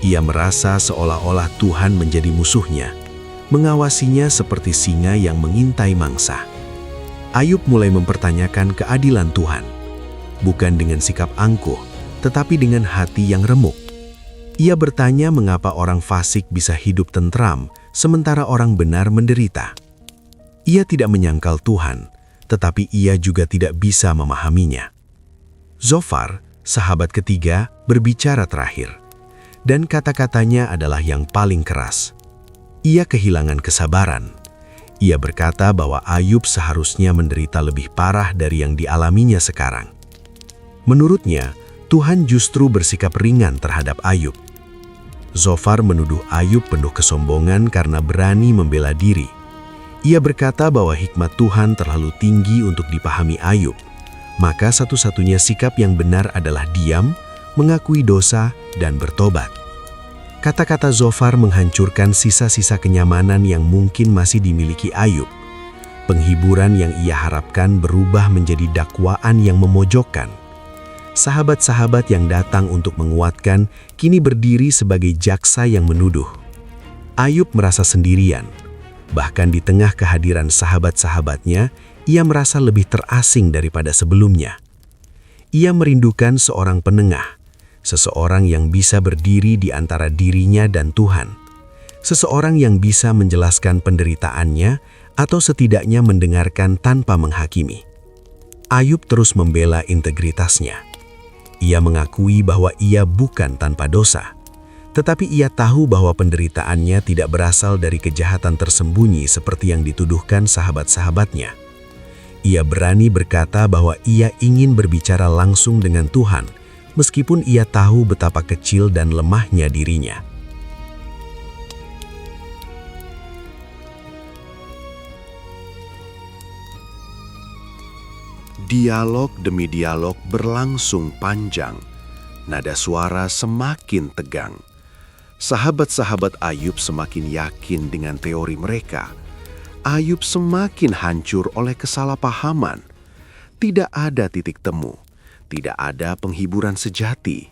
Ia merasa seolah-olah Tuhan menjadi musuhnya, mengawasinya seperti singa yang mengintai mangsa. Ayub mulai mempertanyakan keadilan Tuhan, bukan dengan sikap angkuh, tetapi dengan hati yang remuk. Ia bertanya mengapa orang fasik bisa hidup tentram, sementara orang benar menderita. Ia tidak menyangkal Tuhan, tetapi ia juga tidak bisa memahaminya. Zofar, sahabat ketiga, berbicara terakhir, dan kata-katanya adalah yang paling keras. Ia kehilangan kesabaran. Ia berkata bahwa Ayub seharusnya menderita lebih parah dari yang dialaminya sekarang. Menurutnya, Tuhan justru bersikap ringan terhadap Ayub. Zofar menuduh Ayub penuh kesombongan karena berani membela diri. Ia berkata bahwa hikmat Tuhan terlalu tinggi untuk dipahami Ayub, maka satu-satunya sikap yang benar adalah diam, mengakui dosa, dan bertobat. Kata-kata Zofar menghancurkan sisa-sisa kenyamanan yang mungkin masih dimiliki Ayub. Penghiburan yang ia harapkan berubah menjadi dakwaan yang memojokkan. Sahabat-sahabat yang datang untuk menguatkan kini berdiri sebagai jaksa yang menuduh. Ayub merasa sendirian. Bahkan di tengah kehadiran sahabat-sahabatnya, ia merasa lebih terasing daripada sebelumnya. Ia merindukan seorang penengah, seseorang yang bisa berdiri di antara dirinya dan Tuhan, seseorang yang bisa menjelaskan penderitaannya atau setidaknya mendengarkan tanpa menghakimi. Ayub terus membela integritasnya. Ia mengakui bahwa ia bukan tanpa dosa, tetapi ia tahu bahwa penderitaannya tidak berasal dari kejahatan tersembunyi seperti yang dituduhkan sahabat-sahabatnya. Ia berani berkata bahwa ia ingin berbicara langsung dengan Tuhan, meskipun ia tahu betapa kecil dan lemahnya dirinya. Dialog demi dialog berlangsung panjang. Nada suara semakin tegang. Sahabat-sahabat Ayub semakin yakin dengan teori mereka. Ayub semakin hancur oleh kesalahpahaman. Tidak ada titik temu, tidak ada penghiburan sejati.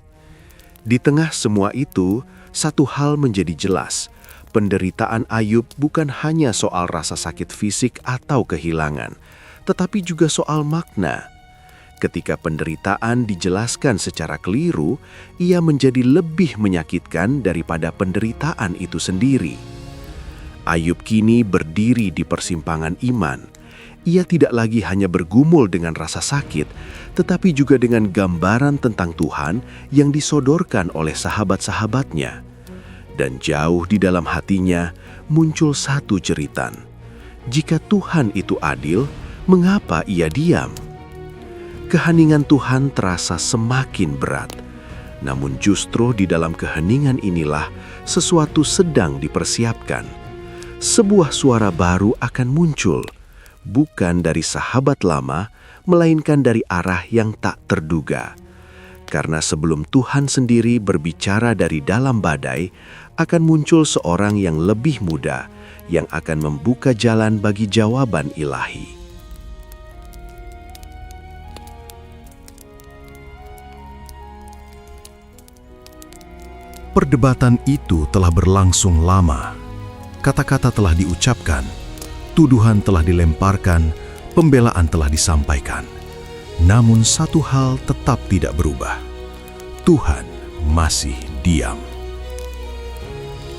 Di tengah semua itu, satu hal menjadi jelas. Penderitaan Ayub bukan hanya soal rasa sakit fisik atau kehilangan, tetapi juga soal makna. Ketika penderitaan dijelaskan secara keliru, ia menjadi lebih menyakitkan daripada penderitaan itu sendiri. Ayub kini berdiri di persimpangan iman. Ia tidak lagi hanya bergumul dengan rasa sakit, tetapi juga dengan gambaran tentang Tuhan yang disodorkan oleh sahabat-sahabatnya. Dan jauh di dalam hatinya muncul satu jeritan. Jika Tuhan itu adil, mengapa ia diam? Keheningan Tuhan terasa semakin berat. Namun justru di dalam keheningan inilah sesuatu sedang dipersiapkan. Sebuah suara baru akan muncul, bukan dari sahabat lama, melainkan dari arah yang tak terduga. Karena sebelum Tuhan sendiri berbicara dari dalam badai, akan muncul seorang yang lebih muda, yang akan membuka jalan bagi jawaban ilahi. Perdebatan itu telah berlangsung lama. Kata-kata telah diucapkan, tuduhan telah dilemparkan, pembelaan telah disampaikan. Namun satu hal tetap tidak berubah. Tuhan masih diam.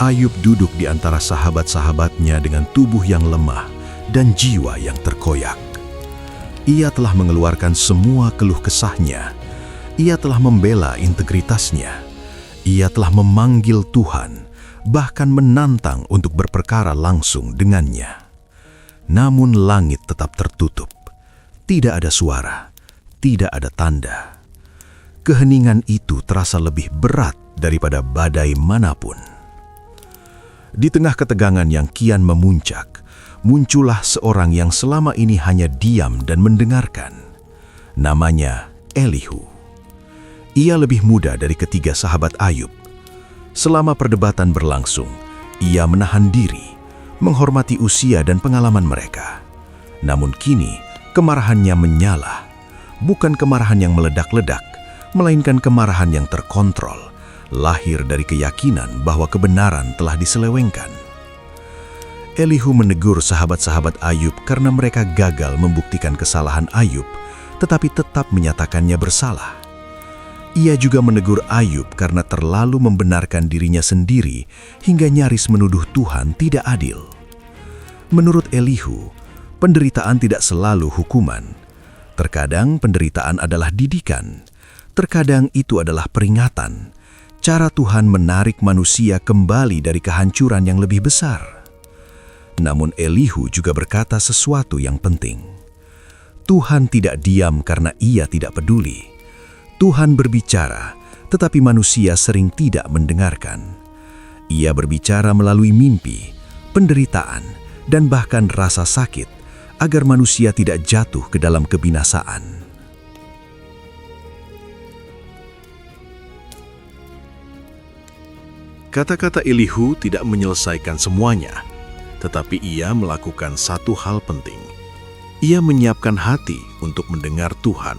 Ayub duduk di antara sahabat-sahabatnya dengan tubuh yang lemah dan jiwa yang terkoyak. Ia telah mengeluarkan semua keluh kesahnya. Ia telah membela integritasnya. Ia telah memanggil Tuhan, bahkan menantang untuk berperkara langsung dengannya. Namun langit tetap tertutup. Tidak ada suara, tidak ada tanda. Keheningan itu terasa lebih berat daripada badai manapun. Di tengah ketegangan yang kian memuncak, muncullah seorang yang selama ini hanya diam dan mendengarkan. Namanya Elihu. Ia lebih muda dari ketiga sahabat Ayub. Selama perdebatan berlangsung, ia menahan diri, menghormati usia dan pengalaman mereka. Namun kini, kemarahannya menyala. Bukan kemarahan yang meledak-ledak, melainkan kemarahan yang terkontrol, lahir dari keyakinan bahwa kebenaran telah diselewengkan. Elihu menegur sahabat-sahabat Ayub karena mereka gagal membuktikan kesalahan Ayub, tetapi tetap menyatakannya bersalah. Ia juga menegur Ayub karena terlalu membenarkan dirinya sendiri hingga nyaris menuduh Tuhan tidak adil. Menurut Elihu, penderitaan tidak selalu hukuman. Terkadang penderitaan adalah didikan. Terkadang itu adalah peringatan. Cara Tuhan menarik manusia kembali dari kehancuran yang lebih besar. Namun Elihu juga berkata sesuatu yang penting. Tuhan tidak diam karena ia tidak peduli. Tuhan berbicara, tetapi manusia sering tidak mendengarkan. Ia berbicara melalui mimpi, penderitaan, dan bahkan rasa sakit, agar manusia tidak jatuh ke dalam kebinasaan. Kata-kata Elihu tidak menyelesaikan semuanya, tetapi ia melakukan satu hal penting. Ia menyiapkan hati untuk mendengar Tuhan,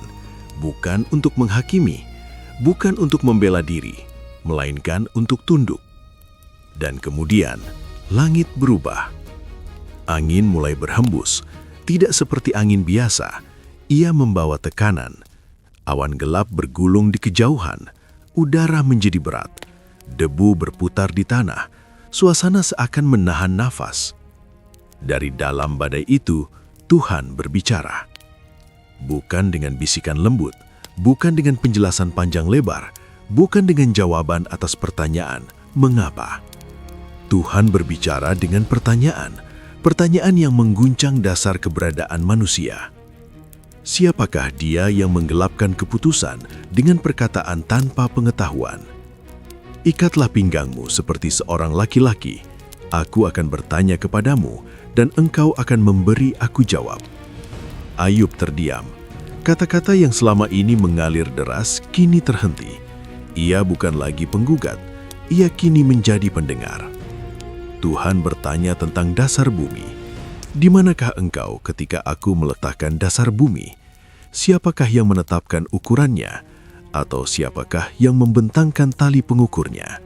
bukan untuk menghakimi, bukan untuk membela diri, melainkan untuk tunduk. Dan kemudian, langit berubah. Angin mulai berhembus, tidak seperti angin biasa. Ia membawa tekanan. Awan gelap bergulung di kejauhan, udara menjadi berat, debu berputar di tanah, suasana seakan menahan nafas. Dari dalam badai itu, Tuhan berbicara. Bukan dengan bisikan lembut, bukan dengan penjelasan panjang lebar, bukan dengan jawaban atas pertanyaan, mengapa? Tuhan berbicara dengan pertanyaan, pertanyaan yang mengguncang dasar keberadaan manusia. Siapakah dia yang menggelapkan keputusan dengan perkataan tanpa pengetahuan? Ikatlah pinggangmu seperti seorang laki-laki. Aku akan bertanya kepadamu, dan engkau akan memberi aku jawab. Ayub terdiam. Kata-kata yang selama ini mengalir deras kini terhenti. Ia bukan lagi penggugat, ia kini menjadi pendengar. Tuhan bertanya tentang dasar bumi. Di manakah engkau ketika aku meletakkan dasar bumi? Siapakah yang menetapkan ukurannya? Atau siapakah yang membentangkan tali pengukurnya?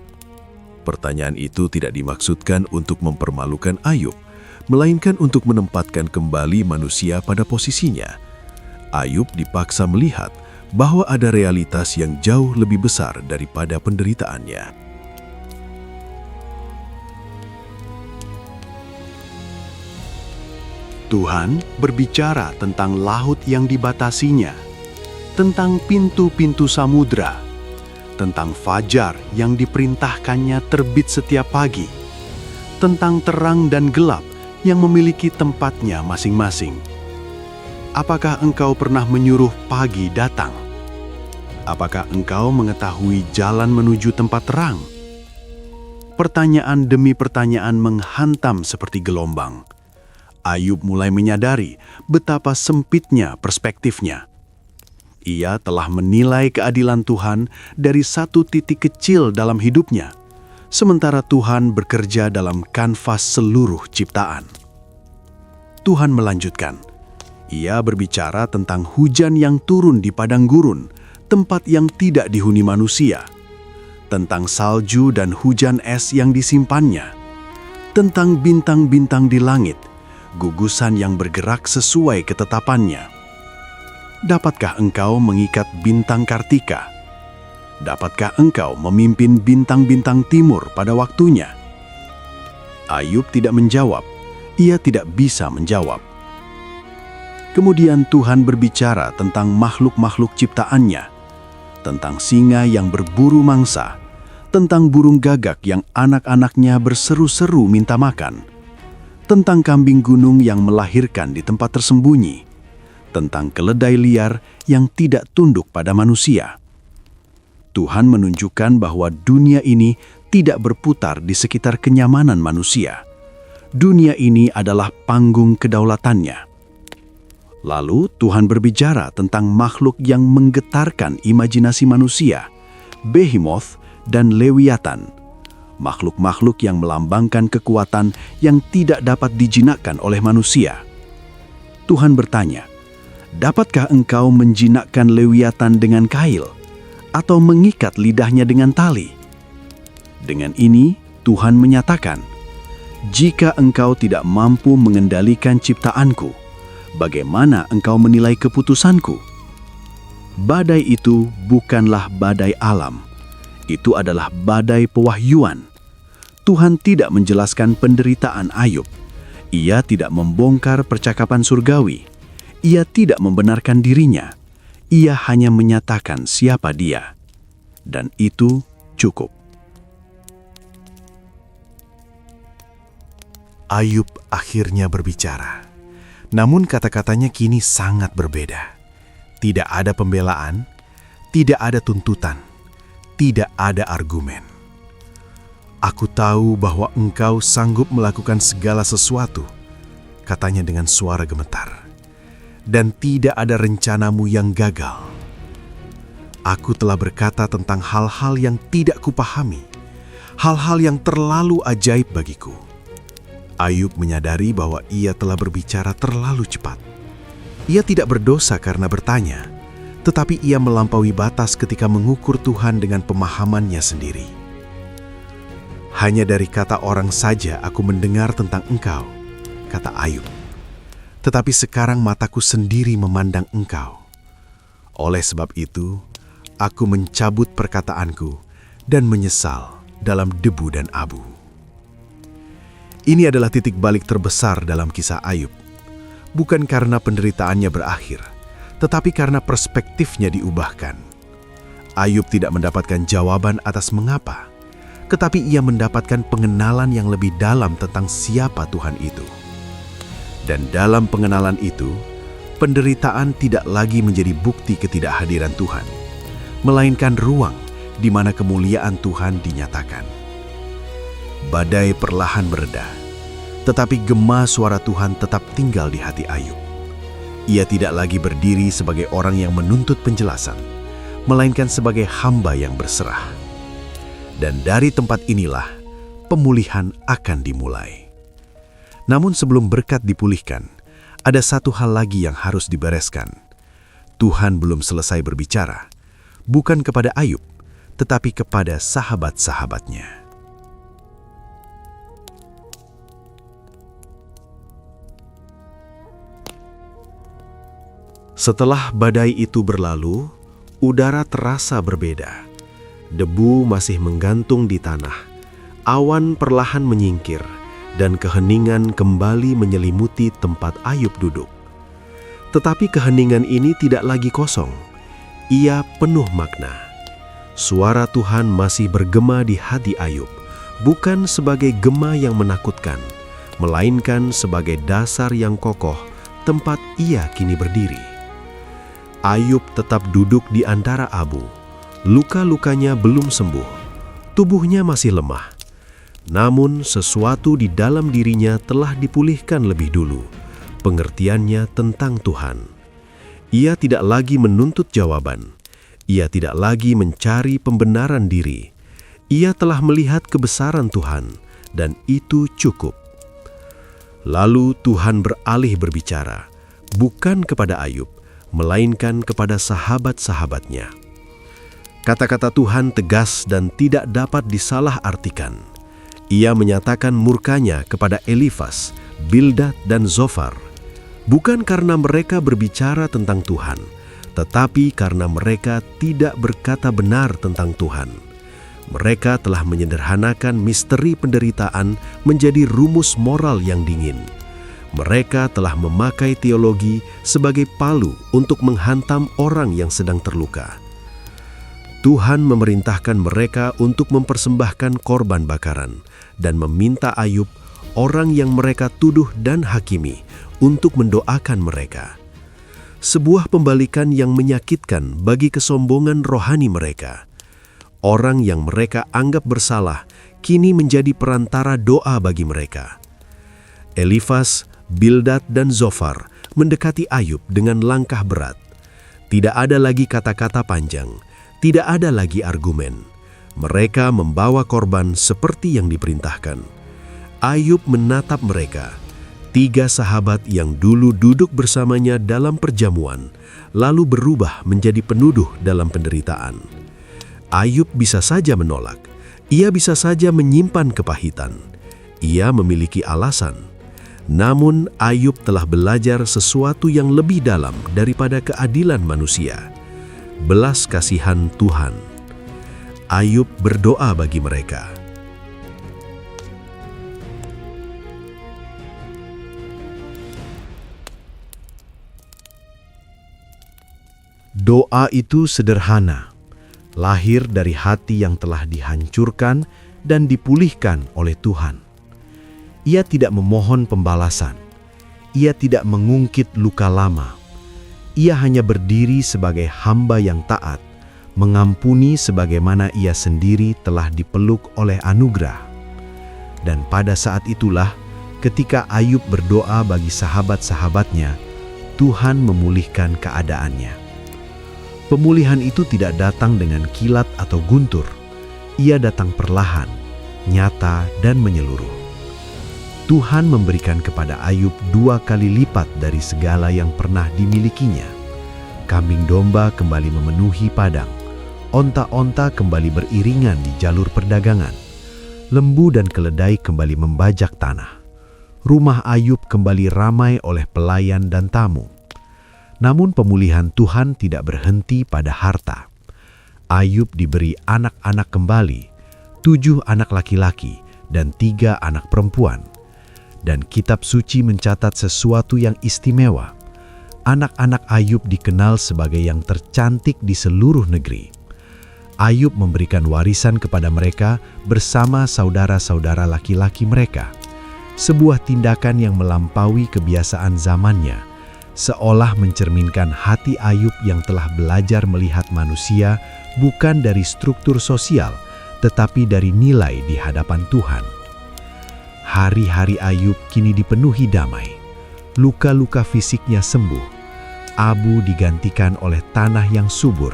Pertanyaan itu tidak dimaksudkan untuk mempermalukan Ayub, melainkan untuk menempatkan kembali manusia pada posisinya. Ayub dipaksa melihat bahwa ada realitas yang jauh lebih besar daripada penderitaannya. Tuhan berbicara tentang laut yang dibatasinya, tentang pintu-pintu samudra, tentang fajar yang diperintahkannya terbit setiap pagi, tentang terang dan gelap yang memiliki tempatnya masing-masing. Apakah engkau pernah menyuruh pagi datang? Apakah engkau mengetahui jalan menuju tempat terang? Pertanyaan demi pertanyaan menghantam seperti gelombang. Ayub mulai menyadari betapa sempitnya perspektifnya. Ia telah menilai keadilan Tuhan dari satu titik kecil dalam hidupnya, sementara Tuhan bekerja dalam kanvas seluruh ciptaan. Tuhan melanjutkan, ia berbicara tentang hujan yang turun di padang gurun, tempat yang tidak dihuni manusia, tentang salju dan hujan es yang disimpannya, tentang bintang-bintang di langit, gugusan yang bergerak sesuai ketetapannya. Dapatkah engkau mengikat bintang Kartika? Dapatkah engkau memimpin bintang-bintang timur pada waktunya? Ayub tidak menjawab. Ia tidak bisa menjawab. Kemudian Tuhan berbicara tentang makhluk-makhluk ciptaannya, tentang singa yang berburu mangsa, tentang burung gagak yang anak-anaknya berseru-seru minta makan, tentang kambing gunung yang melahirkan di tempat tersembunyi, tentang keledai liar yang tidak tunduk pada manusia. Tuhan menunjukkan bahwa dunia ini tidak berputar di sekitar kenyamanan manusia. Dunia ini adalah panggung kedaulatannya. Lalu Tuhan berbicara tentang makhluk yang menggetarkan imajinasi manusia, Behemoth dan Lewiatan. makhluk-makhluk yang melambangkan kekuatan yang tidak dapat dijinakkan oleh manusia. Tuhan bertanya, "Dapatkah engkau menjinakkan Lewiatan dengan kail, atau mengikat lidahnya dengan tali?" Dengan ini, Tuhan menyatakan, "Jika engkau tidak mampu mengendalikan ciptaanku, bagaimana engkau menilai keputusanku?" Badai itu bukanlah badai alam. Itu adalah badai pewahyuan. Tuhan tidak menjelaskan penderitaan Ayub. Ia tidak membongkar percakapan surgawi. Ia tidak membenarkan dirinya. Ia hanya menyatakan siapa dia. Dan itu cukup. Ayub akhirnya berbicara. Namun kata-katanya kini sangat berbeda. Tidak ada pembelaan, tidak ada tuntutan, tidak ada argumen. "Aku tahu bahwa engkau sanggup melakukan segala sesuatu," katanya dengan suara gemetar. "Dan tidak ada rencanamu yang gagal. Aku telah berkata tentang hal-hal yang tidak kupahami, hal-hal yang terlalu ajaib bagiku." Ayub menyadari bahwa ia telah berbicara terlalu cepat. Ia tidak berdosa karena bertanya, tetapi ia melampaui batas ketika mengukur Tuhan dengan pemahamannya sendiri. "Hanya dari kata orang saja aku mendengar tentang engkau," kata Ayub. "Tetapi sekarang mataku sendiri memandang engkau. Oleh sebab itu, aku mencabut perkataanku dan menyesal dalam debu dan abu." Ini adalah titik balik terbesar dalam kisah Ayub. Bukan karena penderitaannya berakhir, tetapi karena perspektifnya diubahkan. Ayub tidak mendapatkan jawaban atas mengapa, tetapi ia mendapatkan pengenalan yang lebih dalam tentang siapa Tuhan itu. Dan dalam pengenalan itu, penderitaan tidak lagi menjadi bukti ketidakhadiran Tuhan, melainkan ruang di mana kemuliaan Tuhan dinyatakan. Badai perlahan mereda, tetapi gema suara Tuhan tetap tinggal di hati Ayub. Ia tidak lagi berdiri sebagai orang yang menuntut penjelasan, melainkan sebagai hamba yang berserah. Dan dari tempat inilah, pemulihan akan dimulai. Namun sebelum berkat dipulihkan, ada satu hal lagi yang harus dibereskan. Tuhan belum selesai berbicara, bukan kepada Ayub, tetapi kepada sahabat-sahabatnya. Setelah badai itu berlalu, udara terasa berbeda. Debu masih menggantung di tanah, awan perlahan menyingkir, dan keheningan kembali menyelimuti tempat Ayub duduk. Tetapi keheningan ini tidak lagi kosong, ia penuh makna. Suara Tuhan masih bergema di hati Ayub, bukan sebagai gema yang menakutkan, melainkan sebagai dasar yang kokoh tempat ia kini berdiri. Ayub tetap duduk di antara abu. Luka-lukanya belum sembuh. Tubuhnya masih lemah. Namun sesuatu di dalam dirinya telah dipulihkan lebih dulu. Pengertiannya tentang Tuhan. Ia tidak lagi menuntut jawaban. Ia tidak lagi mencari pembenaran diri. Ia telah melihat kebesaran Tuhan, dan itu cukup. Lalu Tuhan beralih berbicara, bukan kepada Ayub, melainkan kepada sahabat-sahabatnya. Kata-kata Tuhan tegas dan tidak dapat disalah-artikan. Ia menyatakan murkanya kepada Elifas, Bildad, dan Zofar, bukan karena mereka berbicara tentang Tuhan, tetapi karena mereka tidak berkata benar tentang Tuhan. Mereka telah menyederhanakan misteri penderitaan menjadi rumus moral yang dingin. Mereka telah memakai teologi sebagai palu untuk menghantam orang yang sedang terluka. Tuhan memerintahkan mereka untuk mempersembahkan korban bakaran dan meminta Ayub, orang yang mereka tuduh dan hakimi, untuk mendoakan mereka. Sebuah pembalikan yang menyakitkan bagi kesombongan rohani mereka. Orang yang mereka anggap bersalah kini menjadi perantara doa bagi mereka. Elifas, Bildad, dan Zofar mendekati Ayub dengan langkah berat. Tidak ada lagi kata-kata panjang, tidak ada lagi argumen. Mereka membawa korban seperti yang diperintahkan. Ayub menatap mereka, 3 sahabat yang dulu duduk bersamanya dalam perjamuan, lalu berubah menjadi penuduh dalam penderitaan. Ayub bisa saja menolak, ia bisa saja menyimpan kepahitan. Ia memiliki alasan. Namun Ayub telah belajar sesuatu yang lebih dalam daripada keadilan manusia, belas kasihan Tuhan. Ayub berdoa bagi mereka. Doa itu sederhana, lahir dari hati yang telah dihancurkan dan dipulihkan oleh Tuhan. Ia tidak memohon pembalasan. Ia tidak mengungkit luka lama. Ia hanya berdiri sebagai hamba yang taat, mengampuni sebagaimana ia sendiri telah dipeluk oleh anugerah. Dan pada saat itulah, ketika Ayub berdoa bagi sahabat-sahabatnya, Tuhan memulihkan keadaannya. Pemulihan itu tidak datang dengan kilat atau guntur. Ia datang perlahan, nyata dan menyeluruh. Tuhan memberikan kepada Ayub 2 kali lipat dari segala yang pernah dimilikinya. Kambing domba kembali memenuhi padang. Onta-onta kembali beriringan di jalur perdagangan. Lembu dan keledai kembali membajak tanah. Rumah Ayub kembali ramai oleh pelayan dan tamu. Namun pemulihan Tuhan tidak berhenti pada harta. Ayub diberi anak-anak kembali, 7 anak laki-laki dan 3 anak perempuan. Dan kitab suci mencatat sesuatu yang istimewa. Anak-anak Ayub dikenal sebagai yang tercantik di seluruh negeri. Ayub memberikan warisan kepada mereka bersama saudara-saudara laki-laki mereka. Sebuah tindakan yang melampaui kebiasaan zamannya, seolah mencerminkan hati Ayub yang telah belajar melihat manusia bukan dari struktur sosial, tetapi dari nilai di hadapan Tuhan. Hari-hari Ayub kini dipenuhi damai. Luka-luka fisiknya sembuh. Abu digantikan oleh tanah yang subur.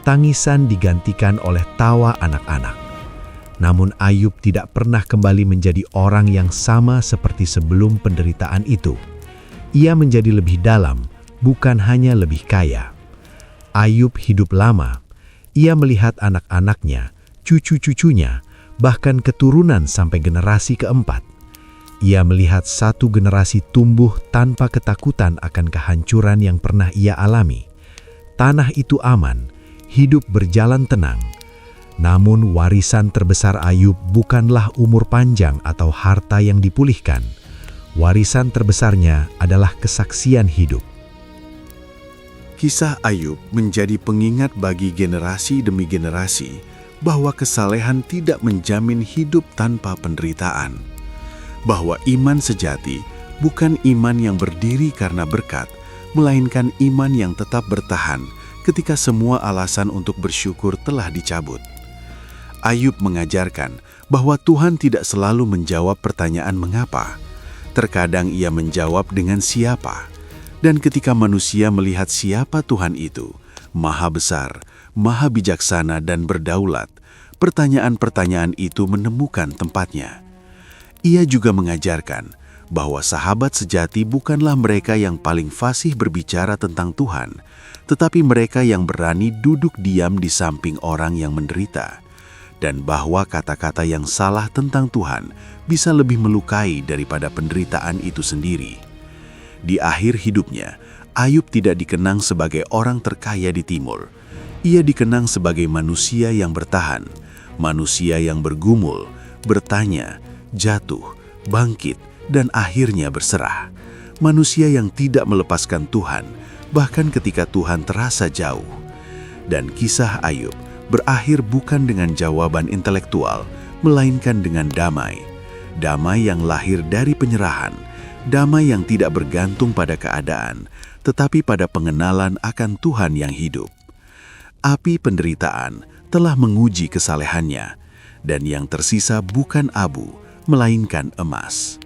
Tangisan digantikan oleh tawa anak-anak. Namun Ayub tidak pernah kembali menjadi orang yang sama seperti sebelum penderitaan itu. Ia menjadi lebih dalam, bukan hanya lebih kaya. Ayub hidup lama. Ia melihat anak-anaknya, cucu-cucunya, bahkan keturunan sampai generasi keempat. Ia melihat satu generasi tumbuh tanpa ketakutan akan kehancuran yang pernah ia alami. Tanah itu aman, hidup berjalan tenang. Namun warisan terbesar Ayub bukanlah umur panjang atau harta yang dipulihkan. Warisan terbesarnya adalah kesaksian hidup. Kisah Ayub menjadi pengingat bagi generasi demi generasi bahwa kesalehan tidak menjamin hidup tanpa penderitaan. Bahwa iman sejati bukan iman yang berdiri karena berkat, melainkan iman yang tetap bertahan ketika semua alasan untuk bersyukur telah dicabut. Ayub mengajarkan bahwa Tuhan tidak selalu menjawab pertanyaan mengapa. Terkadang ia menjawab dengan siapa. Dan ketika manusia melihat siapa Tuhan itu, maha besar, maha bijaksana dan berdaulat, pertanyaan-pertanyaan itu menemukan tempatnya. Ia juga mengajarkan bahwa sahabat sejati bukanlah mereka yang paling fasih berbicara tentang Tuhan, tetapi mereka yang berani duduk diam di samping orang yang menderita, dan bahwa kata-kata yang salah tentang Tuhan bisa lebih melukai daripada penderitaan itu sendiri. Di akhir hidupnya, Ayub tidak dikenang sebagai orang terkaya di timur. Ia dikenang sebagai manusia yang bertahan, manusia yang bergumul, bertanya, jatuh, bangkit, dan akhirnya berserah. Manusia yang tidak melepaskan Tuhan, bahkan ketika Tuhan terasa jauh. Dan kisah Ayub berakhir bukan dengan jawaban intelektual, melainkan dengan damai. Damai yang lahir dari penyerahan, damai yang tidak bergantung pada keadaan, tetapi pada pengenalan akan Tuhan yang hidup. Api penderitaan telah menguji kesalehannya, dan yang tersisa bukan abu, melainkan emas.